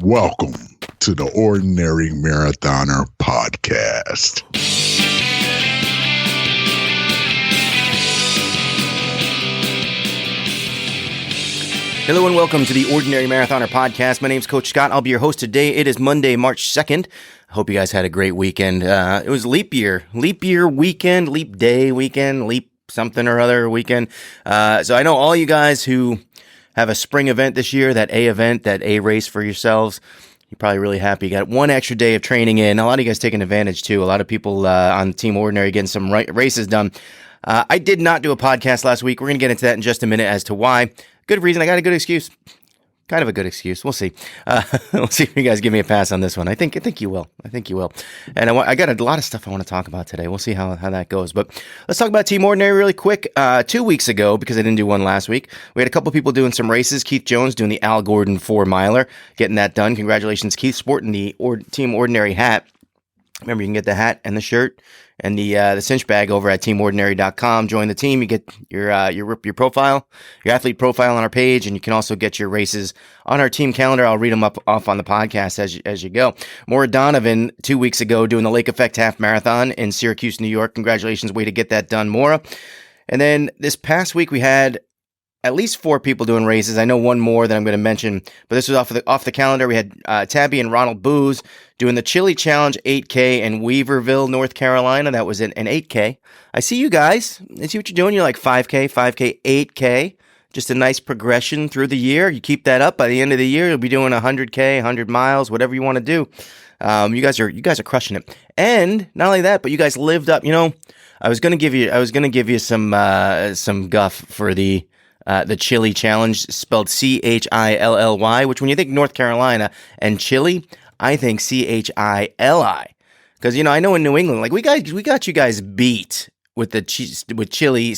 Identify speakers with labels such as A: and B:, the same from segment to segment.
A: Welcome to the Ordinary Marathoner Podcast.
B: Hello and welcome to the Ordinary Marathoner Podcast. My name's Coach Scott. I'll be your host today. It is Monday, March 2nd. I hope you guys had a great weekend. It was leap year weekend, leap day weekend, leap something or other weekend. So I know all you guys who have a spring event this year, that A race for yourselves. You're probably really happy. You got one extra day of training in. A lot of you guys taking advantage too. A lot of people on Team Ordinary getting some races done. I did not do a podcast last week. We're going to get into that in just a minute as to why. Good reason. I got a good excuse. Kind of a good excuse. We'll see. We'll see if you guys give me a pass on this one. I think you will. And I got a lot of stuff I want to talk about today. We'll see how that goes. But let's talk about Team Ordinary really quick. 2 weeks ago, because I didn't do one last week, we had a couple people doing some races. Keith Jones doing the Al Gordon 4-miler, getting that done. Congratulations, Keith, sporting the Team Ordinary hat. Remember, you can get the hat and the shirt and the cinch bag over at teamordinary.com. Join the team. You get your profile, your athlete profile on our page, and you can also get your races on our team calendar. I'll read them off on the podcast as you go. Maura Donovan, 2 weeks ago, doing the Lake Effect Half Marathon in Syracuse, New York. Congratulations. Way to get that done, Maura. And then this past week, we had at least 4 people doing races. I know one more that I'm going to mention, but this was off the calendar. We had Tabby and Ronald Booz doing the Chili Challenge 8K in Weaverville, North Carolina. That was an 8K. I see you guys. I see what you're doing. You're like 5K, 8K. Just a nice progression through the year. You keep that up. By the end of the year, you'll be doing 100K, 100 miles, whatever you want to do. You guys are crushing it. And not only that, but you guys lived up. You know, I was gonna give you some guff for the Chili Challenge, spelled Chilly, which when you think North Carolina and Chili, I think Chili. Because, you know, I know in New England, like we got you guys beat with Chili, Chilly.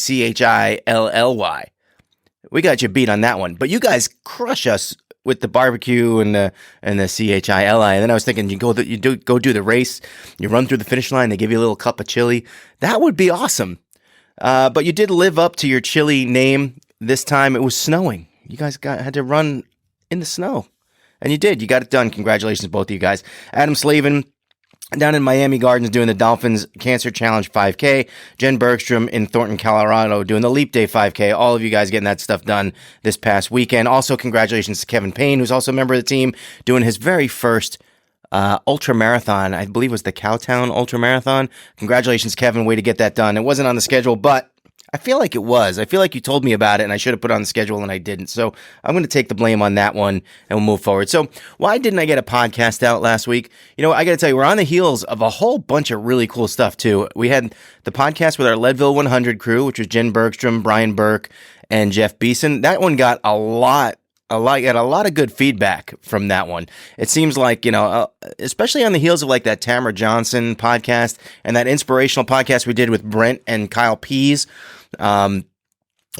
B: We got you beat on that one. But you guys crush us with the barbecue and the Chilly. And then I was thinking, you go do the race, you run through the finish line, they give you a little cup of chili. That would be awesome. But you did live up to your chili name. This time it was snowing. You guys had to run in the snow. And you did. You got it done. Congratulations, both of you guys. Adam Slavin down in Miami Gardens doing the Dolphins Cancer Challenge 5K. Jen Bergstrom in Thornton, Colorado doing the Leap Day 5K. All of you guys getting that stuff done this past weekend. Also, congratulations to Kevin Payne, who's also a member of the team, doing his very first ultra marathon. I believe it was the Cowtown Ultra Marathon. Congratulations, Kevin. Way to get that done. It wasn't on the schedule, but I feel like it was. I feel like you told me about it and I should have put it on the schedule and I didn't. So I'm going to take the blame on that one and we'll move forward. So why didn't I get a podcast out last week? You know, I got to tell you, we're on the heels of a whole bunch of really cool stuff too. We had the podcast with our Leadville 100 crew, which was Jen Bergstrom, Brian Burke, and Jeff Beeson. That one got a lot of good feedback from that one. It seems like, you know, especially on the heels of like that Tamara Johnson podcast and that inspirational podcast we did with Brent and Kyle Pease. A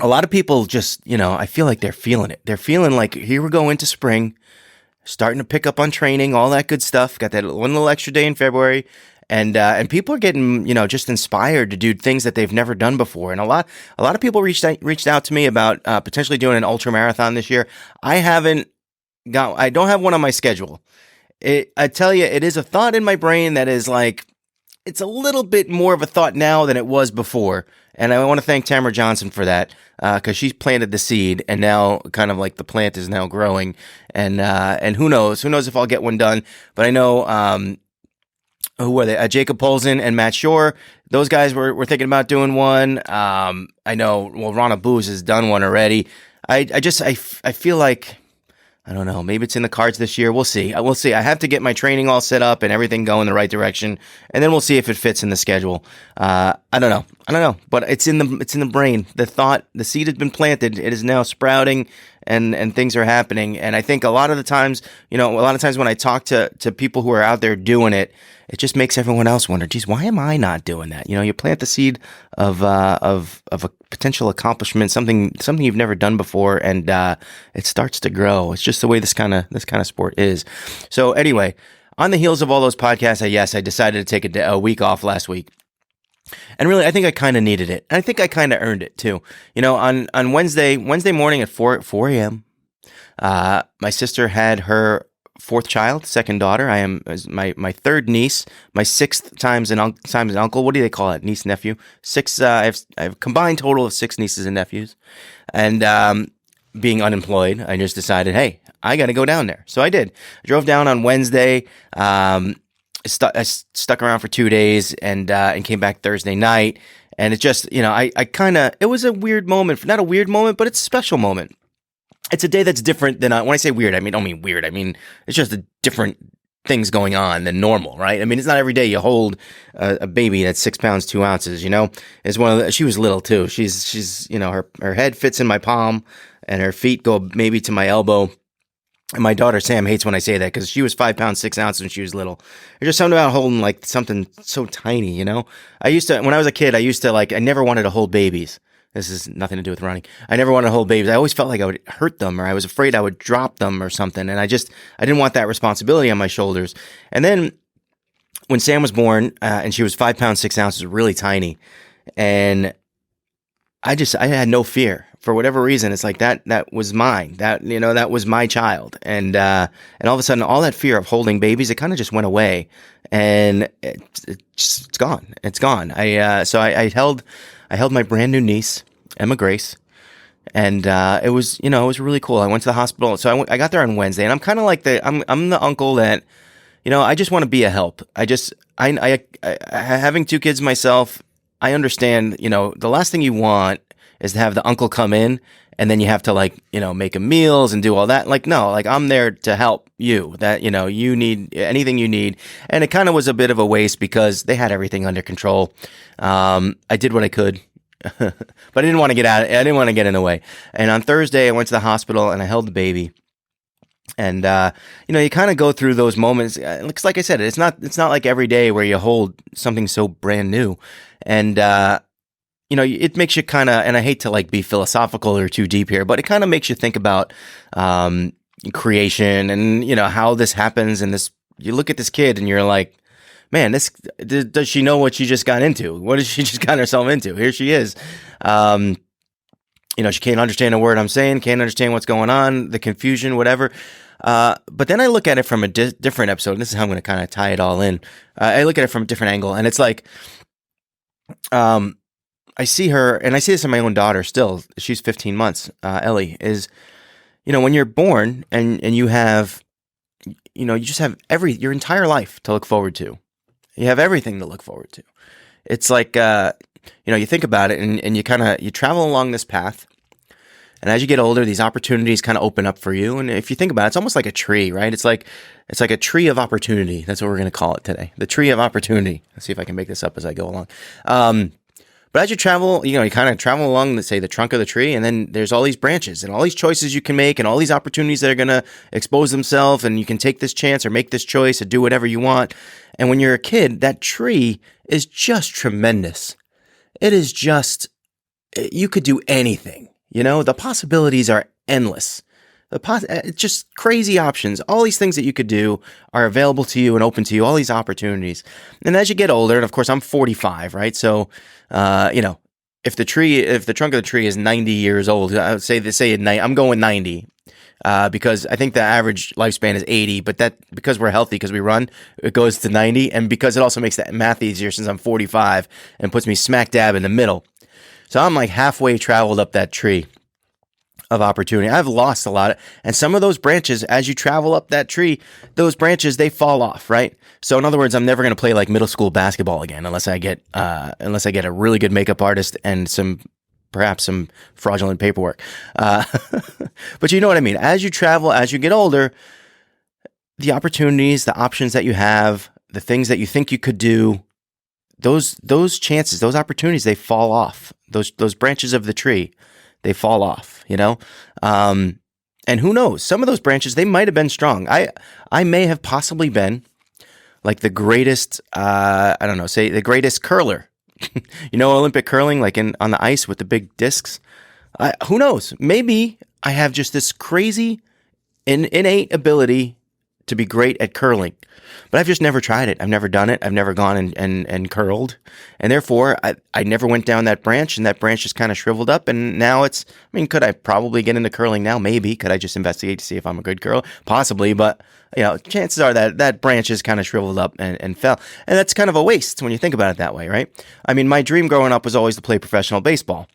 B: lot of people just, you know, I feel like they're feeling it. They're feeling like here we go into spring, starting to pick up on training, all that good stuff. Got that one little extra day in February. And people are getting, you know, just inspired to do things that they've never done before. And a lot of people reached out to me about potentially doing an ultra marathon this year. I don't have one on my schedule. I tell you, it is a thought in my brain that is like, it's a little bit more of a thought now than it was before. And I want to thank Tamara Johnson for that, because she's planted the seed and now kind of like the plant is now growing. And who knows if I'll get one done, but I know, who were they? Jacob Polzin and Matt Shore. Those guys were thinking about doing one. I know, well, Ronald Booz has done one already. I feel like, I don't know, maybe it's in the cards this year. We'll see. I have to get my training all set up and everything going the right direction, and then we'll see if it fits in the schedule. I don't know, but it's in the brain. The seed has been planted. It is now sprouting, and things are happening. And I think a lot of times when I talk to people who are out there doing it, it just makes everyone else wonder, geez, why am I not doing that? You know, you plant the seed of a potential accomplishment, something you've never done before, and it starts to grow. It's just the way this kind of sport is. So anyway, on the heels of all those podcasts, I decided to take a week off last week. And really, I think I kind of needed it. And I think I kind of earned it too. You know, on Wednesday morning at 4 a.m., my sister had her fourth child, second daughter. I am my third niece, my sixth times an uncle. What do they call it? Niece, nephew. Six. I have a combined total of 6 nieces and nephews. And being unemployed, I just decided, hey, I got to go down there. So I did. I drove down on Wednesday. I stuck around for 2 days and came back Thursday night. And it just, it was a weird moment. Not a weird moment, but it's a special moment. It's a day that's different than, when I say weird, I don't mean weird. I mean, it's just a different things going on than normal, right? I mean, it's not every day you hold a baby that's 6 pounds, 2 ounces, It's one of the, she was little too. She's, her head fits in my palm and her feet go maybe to my elbow. And my daughter, Sam, hates when I say that because she was 5 pounds, 6 ounces when she was little. There's just something about holding like something so tiny, I used to, when I was a kid, I never wanted to hold babies. This has nothing to do with running. I never wanted to hold babies. I always felt like I would hurt them or I was afraid I would drop them or something. And I didn't want that responsibility on my shoulders. And then when Sam was born and she was 5 pounds, 6 ounces, really tiny. And I had no fear for whatever reason. It's like that was mine, that was my child. And all of a sudden, all that fear of holding babies, it kind of just went away and it's gone. It's gone. I held my brand new niece, Emma Grace, and it was really cool. I went to the hospital, so I got there on Wednesday, and I'm kind of like I'm the uncle that, I just want to be a help. I having 2 kids myself, I understand. The last thing you want is to have the uncle come in, and then you have to make him meals and do all that. No, I'm there to help you. That you need anything you need, and it kind of was a bit of a waste because they had everything under control. I did what I could, but I didn't want to get out. I didn't want to get in the way. And on Thursday, I went to the hospital and I held the baby. And you kind of go through those moments. Because, like I said, it's not like every day where you hold something so brand new, and it makes you kind of. And I hate to be philosophical or too deep here, but it kind of makes you think about creation and how this happens. And this, you look at this kid and you're like, man, does she know what she just got into? What did she just got herself into? Here she is. She can't understand a word I'm saying, can't understand what's going on, the confusion, whatever. But then I look at it from a different episode, and this is how I'm going to kind of tie it all in. I look at it from a different angle, and it's like, I see her, and I see this in my own daughter still. She's 15 months. Ellie is, when you're born and you have, you just have your entire life to look forward to. You have everything to look forward to. It's like, you think about it and you travel along this path. And as you get older, these opportunities kind of open up for you. And if you think about it, it's almost like a tree, right? It's like a tree of opportunity. That's what we're going to call it today. The tree of opportunity. Let's see if I can make this up as I go along. But as you travel, you kind of travel along, let's say, the trunk of the tree, and then there's all these branches and all these choices you can make and all these opportunities that are going to expose themselves, and you can take this chance or make this choice or do whatever you want. And when you're a kid, that tree is just tremendous. It is just, you could do anything, the possibilities are endless. It's just crazy options. All these things that you could do are available to you and open to you, all these opportunities. And as you get older, and of course I'm 45, right? So, if the trunk of the tree is 90 years old, I would say I'm going 90, because I think the average lifespan is 80, but that, because we're healthy, because we run, it goes to 90. And because it also makes that math easier since I'm 45 and puts me smack dab in the middle. So I'm like halfway traveled up that tree of opportunity. I've lost a lot. And some of those branches, as you travel up that tree, those branches, they fall off, right? So in other words, I'm never going to play middle school basketball again unless I get a really good makeup artist and perhaps some fraudulent paperwork. But you know what I mean? As you travel, as you get older, the opportunities, the options that you have, the things that you think you could do, those chances, those opportunities, they fall off. Those branches of the tree, they fall off, and who knows, some of those branches, they might have been strong. I may have possibly been the greatest, say the greatest curler, Olympic curling, on the ice with the big discs. Who knows? Maybe I have just this crazy innate ability to be great at curling, but I've just never tried it. I've never done it. I've never gone and curled. And therefore, I never went down that branch, and that branch just kind of shriveled up. And now could I probably get into curling now? Maybe. Could I just investigate to see if I'm a good curler? Possibly. But, chances are that branch is kind of shriveled up and fell. And that's kind of a waste when you think about it that way, right? I mean, my dream growing up was always to play professional baseball.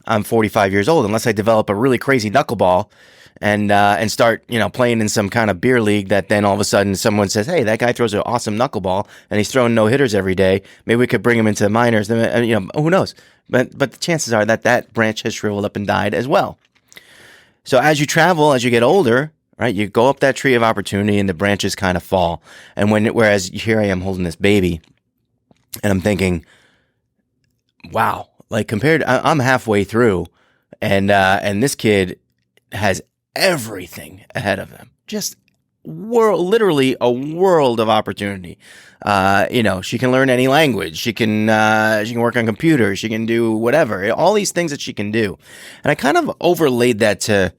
B: I'm 45 years old. Unless I develop a really crazy knuckleball and start, playing in some kind of beer league that then all of a sudden someone says, hey, that guy throws an awesome knuckleball and he's throwing no-hitters every day. Maybe we could bring him into the minors. Who knows? But the chances are that branch has shriveled up and died as well. So as you travel, as you get older, right, you go up that tree of opportunity and the branches kind of fall. And whereas here I am holding this baby and I'm thinking, wow, like I'm halfway through and this kid has everything ahead of them. Just literally a world of opportunity. She can learn any language. She can work on computers. She can do whatever. All these things that she can do. And I kind of overlaid that to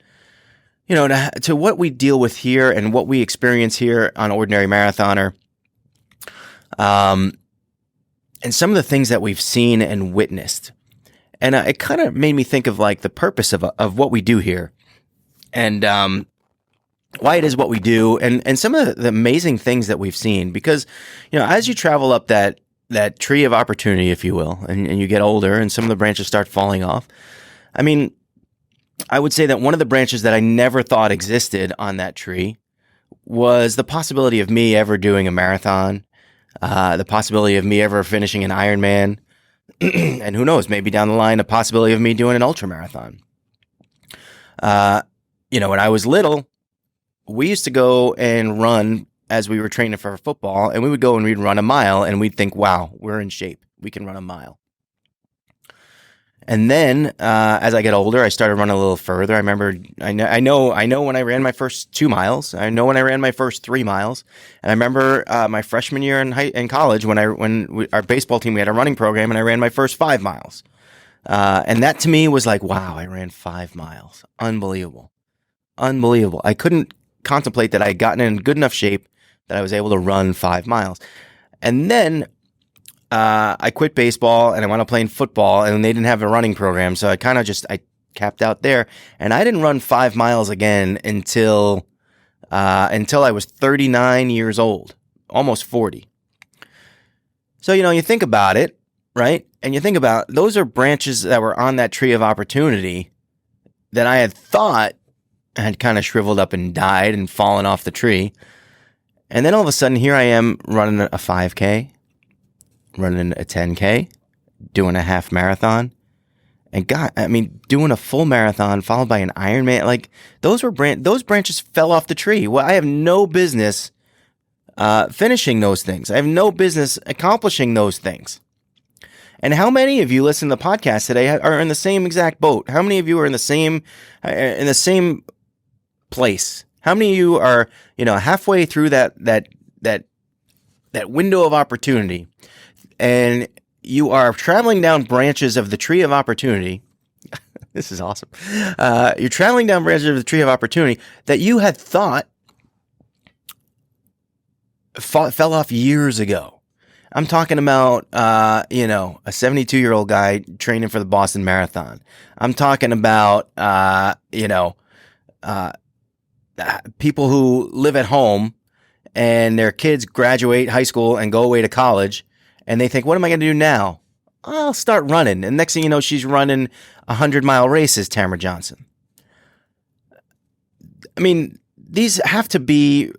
B: what we deal with here and what we experience here on Ordinary Marathoner. And some of the things that we've seen and witnessed. And it kind of made me think of like the purpose of what we do here. And why it is what we do, and some of the amazing things that we've seen. Because, as you travel up that tree of opportunity, if you will, and you get older and some of the branches start falling off, I mean, I would say that one of the branches that I never thought existed on that tree was the possibility of me ever doing a marathon, the possibility of me ever finishing an Ironman, and who knows, maybe down the line, a possibility of me doing an ultramarathon. When I was little, we used to go and run as we were training for football, and we would go and we'd run a mile, and we'd think, wow, we're in shape. We can run a mile. And then, as I get older, I started running a little further. I remember, I know when I ran my first 2 miles. I know when I ran my first 3 miles. And I remember my freshman year in college when our baseball team, we had a running program, and I ran my first 5 miles. And that to me was like, wow, I ran 5 miles. Unbelievable. I couldn't contemplate that I had gotten in good enough shape that I was able to run 5 miles. And then I quit baseball and I wound up playing football, and they didn't have a running program. So I kind of I capped out there, and I didn't run 5 miles again until I was 39 years old, almost 40. So, you think about it, right? And you think about those are branches that were on that tree of opportunity that I had thought had kind of shriveled up and died and fallen off the tree. And then all of a sudden, here I am running a 5K, running a 10K, doing a half marathon. And doing a full marathon followed by an Ironman, like those branches fell off the tree. Well, I have no business finishing those things. I have no business accomplishing those things. And how many of you listen to the podcast today are in the same exact boat? How many of you are in the same place? How many of you are, halfway through that window of opportunity, and you are traveling down branches of the tree of opportunity? This is awesome. You're traveling down branches of the tree of opportunity that you had thought fell off years ago. I'm talking about, a 72-year-old guy training for the Boston Marathon. I'm talking about, people who live at home and their kids graduate high school and go away to college, and they think, what am I going to do now? I'll start running. And next thing you know, she's running 100-mile races, Tamara Johnson. I mean, you have to be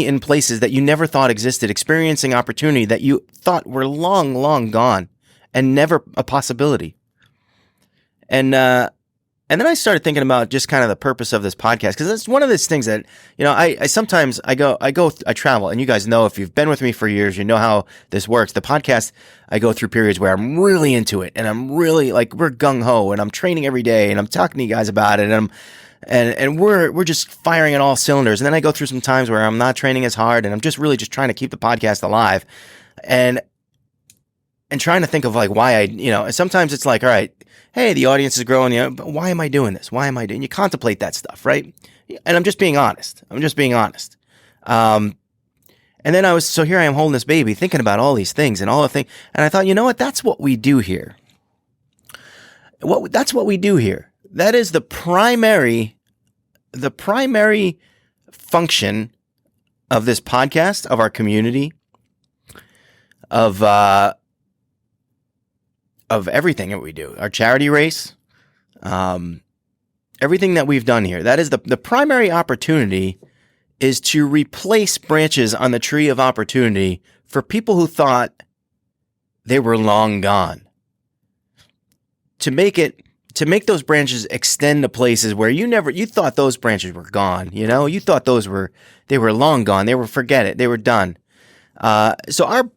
B: in places that you never thought existed, experiencing opportunity that you thought were long, long gone and never a possibility. And then I started thinking about just kind of the purpose of this podcast, because it's one of those things that, I sometimes I travel, and you guys know, if you've been with me for years, you know how this works. The podcast, I go through periods where I'm really into it, and I'm really like, we're gung ho, and I'm training every day, and I'm talking to you guys about it, and we're just firing at all cylinders. And then I go through some times where I'm not training as hard, and I'm just really just trying to keep the podcast alive, and trying to think of like why sometimes it's like, all right, hey, the audience is growing, but why am I doing this? Why am I doing? You contemplate that stuff, right? And I'm just being honest. And then here I am holding this baby, thinking about all these things and all the things. And I thought, you know what? That's what we do here. That's what we do here. That is the primary function of this podcast, of our community, of everything that we do, our charity race, everything that we've done here. That is the primary opportunity is to replace branches on the tree of opportunity for people who thought they were long gone. To make those branches extend to places where you thought those branches were gone, you thought they were long gone, forget it, they were done. So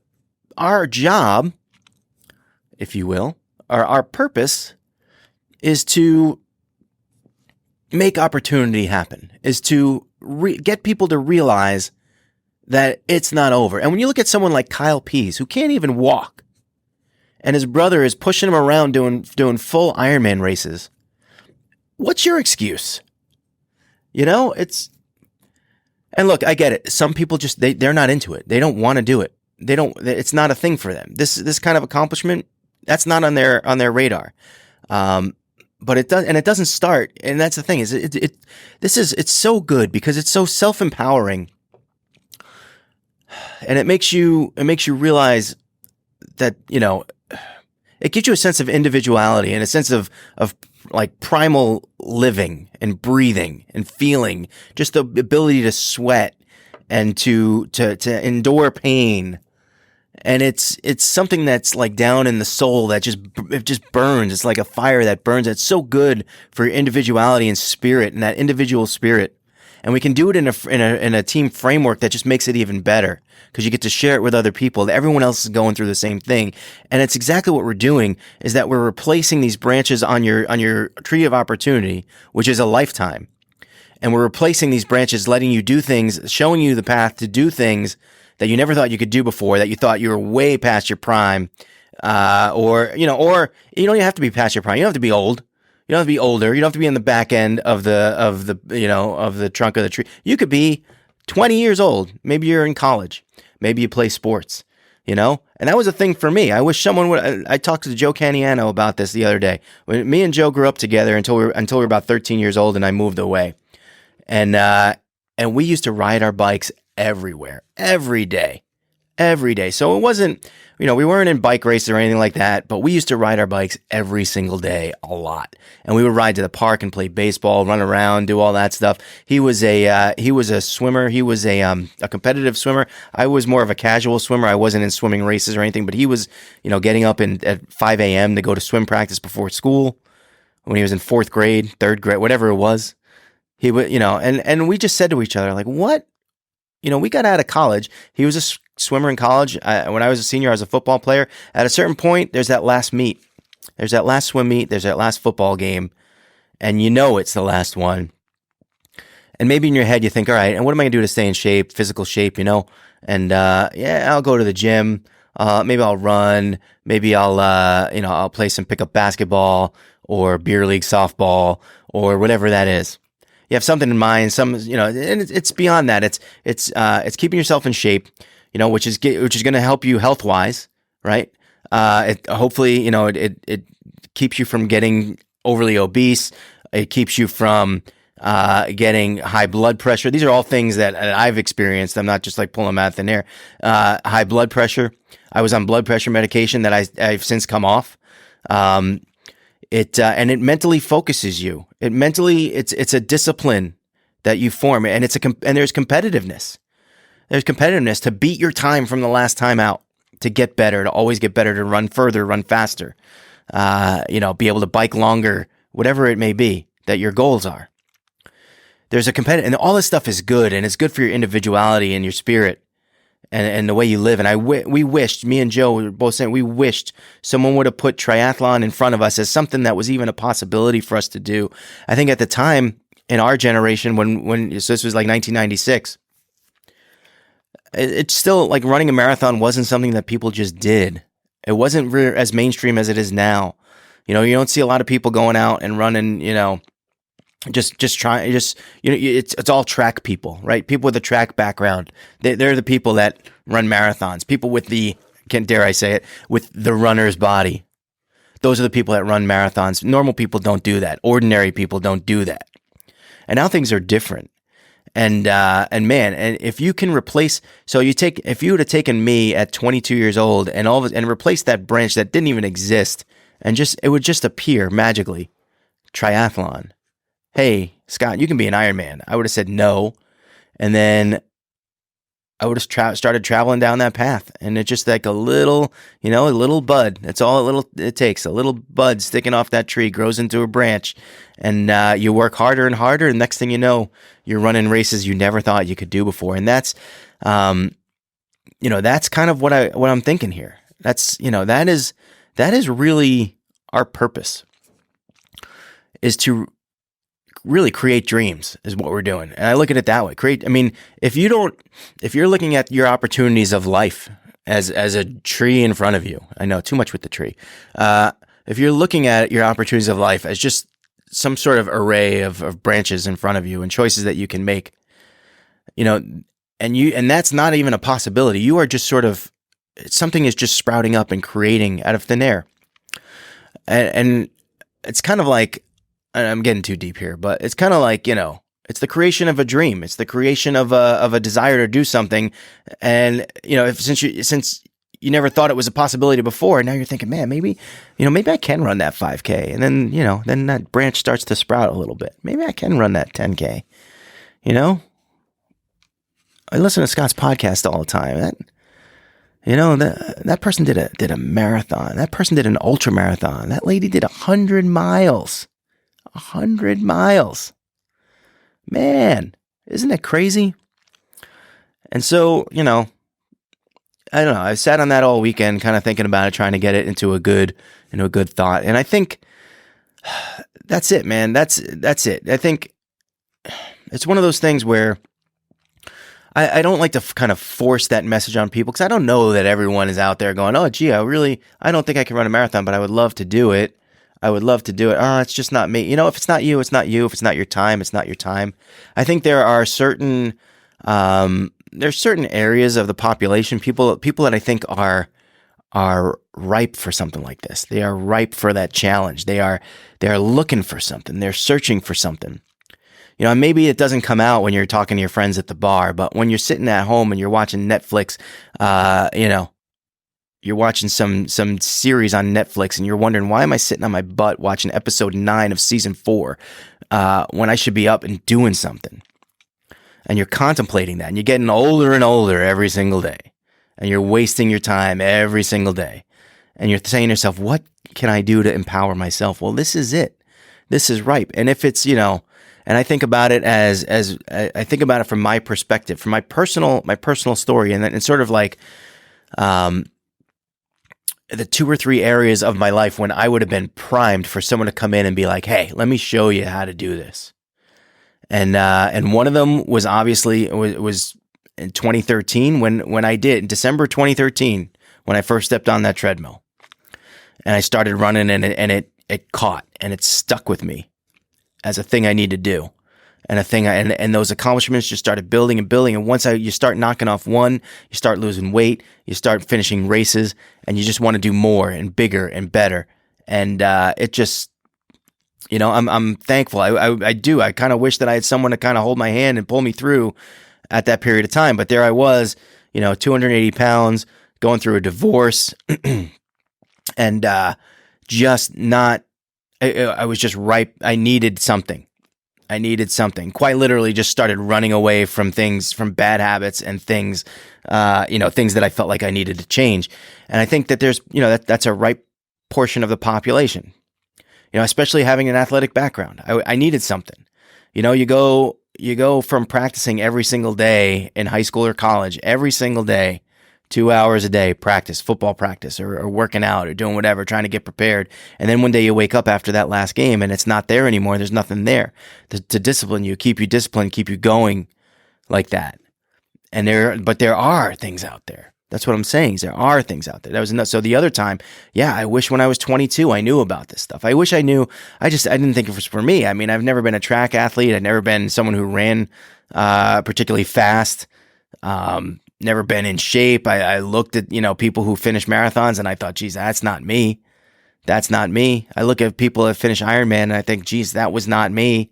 B: our job, if you will, our purpose is to make opportunity happen, is to get people to realize that it's not over. And when you look at someone like Kyle Pease, who can't even walk, and his brother is pushing him around doing full Ironman races, what's your excuse? And look, I get it. Some people just, they're not into it. They don't want to do it. It's not a thing for them. This kind of accomplishment, that's not on their radar. But it doesn't start. And that's the thing is it's so good because it's so self-empowering. And it makes you realize that, it gives you a sense of individuality and a sense of like primal living and breathing and feeling, just the ability to sweat and to endure pain. And it's something that's like down in the soul that it just burns. It's like a fire that burns. It's so good for your individuality and spirit and that individual spirit. And we can do it in a team framework that just makes it even better because you get to share it with other people. Everyone else is going through the same thing. And it's exactly what we're doing is that we're replacing these branches on your tree of opportunity, which is a lifetime. And we're replacing these branches, letting you do things, showing you the path to do things that you never thought you could do before, that you thought you were way past your prime. Or you don't even have to be past your prime. You don't have to be old. You don't have to be older. You don't have to be in the back end of the trunk of the tree. You could be 20 years old. Maybe you're in college. Maybe you play sports, And that was a thing for me. I wish someone would. I talked to Joe Caniano about this the other day. When me and Joe grew up together until we were about 13 years old, and I moved away. And we used to ride our bikes everywhere, every day. So it wasn't, we weren't in bike races or anything like that, but we used to ride our bikes every single day, a lot. And we would ride to the park and play baseball, run around, do all that stuff. He was a swimmer. He was a competitive swimmer. I was more of a casual swimmer. I wasn't in swimming races or anything, but he was, getting up at 5 a.m. to go to swim practice before school when he was in 4th grade, 3rd grade, whatever it was. He would, and we just said to each other, like, what? We got out of college. He was a swimmer in college. When I was a senior, I was a football player. At a certain point, there's that last meet. There's that last swim meet. There's that last football game. And it's the last one. And maybe in your head, you think, all right, and what am I going to do to stay in shape, physical shape, And, I'll go to the gym. Maybe I'll run. Maybe I'll play some pickup basketball or beer league softball or whatever that is. You have something in mind, and it's beyond that. It's keeping yourself in shape, which is going to help you health wise, right? Hopefully, it keeps you from getting overly obese. It keeps you from getting high blood pressure. These are all things that I've experienced. I'm not just like pulling them out of thin air. High blood pressure. I was on blood pressure medication that I've since come off. It mentally focuses you. It's a discipline that you form, and there's competitiveness. There's competitiveness to beat your time from the last time out, to get better, to always get better, to run further, run faster, be able to bike longer, whatever it may be that your goals are. There's a competitive, and all this stuff is good, and it's good for your individuality and your spirit. And the way you live. And we wished, me and Joe were both saying, we wished someone would have put triathlon in front of us as something that was even a possibility for us to do. I think at the time in our generation, so this was like 1996, it's still like running a marathon wasn't something that people just did. It wasn't as mainstream as it is now. You don't see a lot of people going out and running, it's all track people, right? People with a track background. They're the people that run marathons. People with dare I say it, with the runner's body. Those are the people that run marathons. Normal people don't do that. Ordinary people don't do that. And now things are different. And man, and if you can replace, if you would have taken me at 22 years old and replace that branch that didn't even exist, and it would just appear magically, triathlon. Hey, Scott, you can be an Ironman. I would have said no, and then I would have started traveling down that path, and it's just like a little bud. That's all it takes. A little bud sticking off that tree grows into a branch, and you work harder and harder, and next thing you know, you're running races you never thought you could do before. And that's, that's kind of what I'm thinking here. That's, that is really our purpose, is to really create dreams is what we're doing. And I look at it that way. If you're looking at your opportunities of life as a tree in front of you, I know too much with the tree. If you're looking at your opportunities of life as just some sort of array of branches in front of you and choices that you can make, and that's not even a possibility. You are just something is just sprouting up and creating out of thin air. And it's kind of like, I'm getting too deep here, but it's kind of like, it's the creation of a dream. It's the creation of a desire to do something. And, since you never thought it was a possibility before, now you're thinking, man, maybe I can run that 5K. And then, then that branch starts to sprout a little bit. Maybe I can run that 10K. I listen to Scott's podcast all the time. That person did a marathon. That person did an ultra marathon. That lady did 100 miles. 100 miles. Man, isn't it crazy? And so, I don't know. I sat on that all weekend kind of thinking about it, trying to get it into a good thought. And I think that's it, man. That's it. I think it's one of those things where I don't like to kind of force that message on people, because I don't know that everyone is out there going, oh, gee, I don't think I can run a marathon, but I would love to do it. Oh, it's just not me. If it's not you, it's not you. If it's not your time, it's not your time. I think there are certain areas of the population, people that I think are ripe for something like this. They are ripe for that challenge. They are looking for something. They're searching for something. Maybe it doesn't come out when you're talking to your friends at the bar, but when you're sitting at home and you're watching Netflix, you're watching some series on Netflix and you're wondering, why am I sitting on my butt watching episode 9 of season 4 when I should be up and doing something? And you're contemplating that, and you're getting older and older every single day, and you're wasting your time every single day, and you're saying to yourself, what can I do to empower myself? Well, this is it. This is ripe. And if it's, and I think about it as I think about it from my perspective, from my personal story, and then it's sort of like, the 2 or 3 areas of my life when I would have been primed for someone to come in and be like, hey, let me show you how to do this. And one of them was obviously, it was in 2013 when I did, in December 2013, when I first stepped on that treadmill. And I started running, and it caught, and it stuck with me as a thing I need to do. And a thing, and those accomplishments just started building and building. And once you start knocking off one, you start losing weight, you start finishing races, and you just want to do more and bigger and better. And it just, I'm thankful. I do. I kind of wish that I had someone to kind of hold my hand and pull me through at that period of time. But there I was, 280 pounds, going through a divorce, and just not. I was just ripe. I needed something. Quite literally just started running away from things, from bad habits and things, things that I felt like I needed to change. And I think that there's, that's a ripe portion of the population, especially having an athletic background. I needed something. You go from practicing every single day in high school or college, every single day, 2 hours a day, football practice, or working out, or doing whatever, trying to get prepared. And then one day you wake up after that last game and it's not there anymore. There's nothing there to discipline you, keep you disciplined, keep you going like that. But there are things out there. That's what I'm saying. Is there are things out there. That was enough. So the other time, yeah, I wish when I was 22, I knew about this stuff. I wish I knew. I didn't think it was for me. I mean, I've never been a track athlete. I've never been someone who ran particularly fast. Never been in shape. I looked at, people who finish marathons and I thought, geez, that's not me. That's not me. I look at people that finish Ironman and I think, geez, that was not me.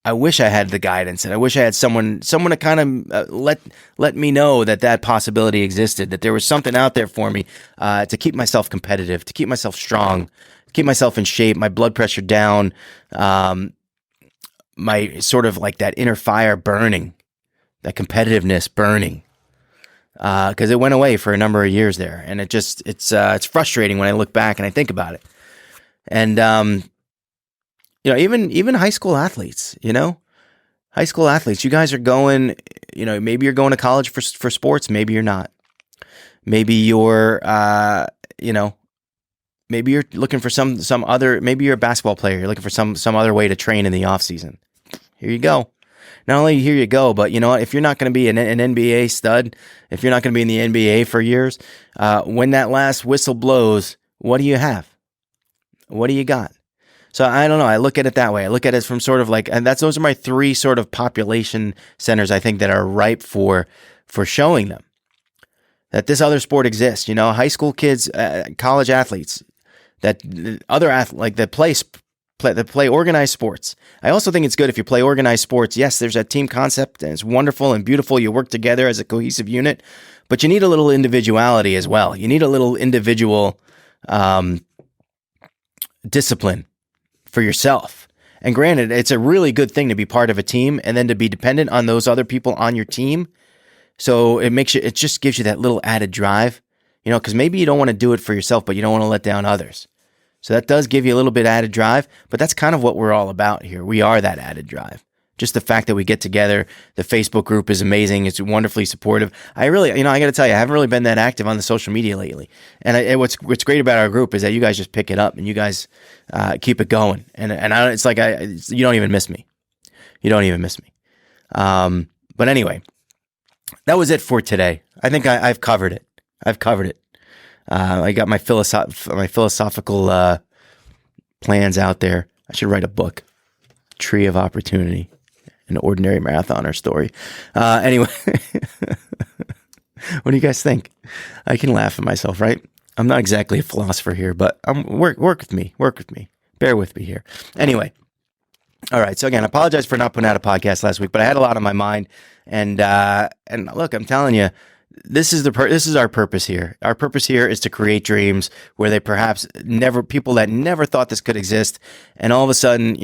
B: I wish I had the guidance, and I wish I had someone to kind of let me know that possibility existed, that there was something out there for me to keep myself competitive, to keep myself strong, keep myself in shape, my blood pressure down, my sort of like that inner fire burning, that competitiveness burning, because it went away for a number of years there, and it's frustrating when I look back and I think about it, and even high school athletes, high school athletes, you guys are going, maybe you're going to college for sports. Maybe you're not. Maybe you're, maybe you're looking for some other, maybe you're a basketball player. You're looking for some other way to train in the off season. Here you go. Not only here you go, but you know what? If you're not going to be an NBA stud, if you're not going to be in the NBA for years, when that last whistle blows, what do you have? What do you got? So I don't know. I look at it that way. I look at it from sort of like, and those are my three sort of population centers, I think, that are ripe for showing them that this other sport exists. High school kids, college athletes, that other athletes that play organized sports. I also think it's good if you play organized sports. Yes, there's that team concept, and it's wonderful and beautiful. You work together as a cohesive unit, but you need a little individuality as well. You need a little individual discipline for yourself. And granted, it's a really good thing to be part of a team and then to be dependent on those other people on your team. So it just gives you that little added drive, because maybe you don't want to do it for yourself, but you don't want to let down others. So that does give you a little bit added drive, but that's kind of what we're all about here. We are that added drive. Just the fact that we get together, the Facebook group is amazing. It's wonderfully supportive. I really, I got to tell you, I haven't really been that active on the social media lately. And what's great about our group is that you guys just pick it up and you guys keep it going. And it's like you don't even miss me. You don't even miss me. But anyway, that was it for today. I think I've covered it. I got my philosophical plans out there. I should write a book, Tree of Opportunity. An ordinary marathoner story. Anyway, what do you guys think? I can laugh at myself, right? I'm not exactly a philosopher here, but work with me. Bear with me here. Anyway, all right. So again, I apologize for not putting out a podcast last week, but I had a lot on my mind, and look, I'm telling you, this is our purpose here. Our purpose here is to create dreams where they perhaps people that never thought this could exist, and all of a sudden,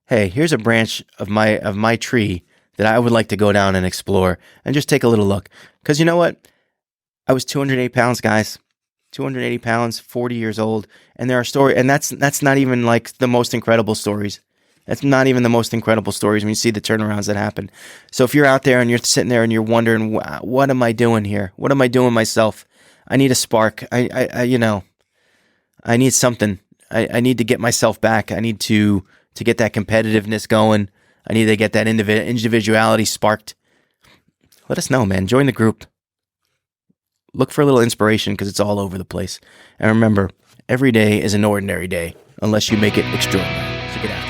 B: hey, here's a branch of my tree that I would like to go down and explore and just take a little look. Because you know what? I was 208 pounds, guys. 280 pounds, 40 years old. And there are stories, and that's not even like the most incredible stories. That's not even the most incredible stories when you see the turnarounds that happen. So if you're out there and you're sitting there and you're wondering, what am I doing here? What am I doing myself? I need a spark. I need something. I need to get myself back. I need to get that competitiveness going. I need to get that individuality sparked. Let us know, man. Join the group. Look for a little inspiration because it's all over the place. And remember, every day is an ordinary day unless you make it extraordinary. So get out.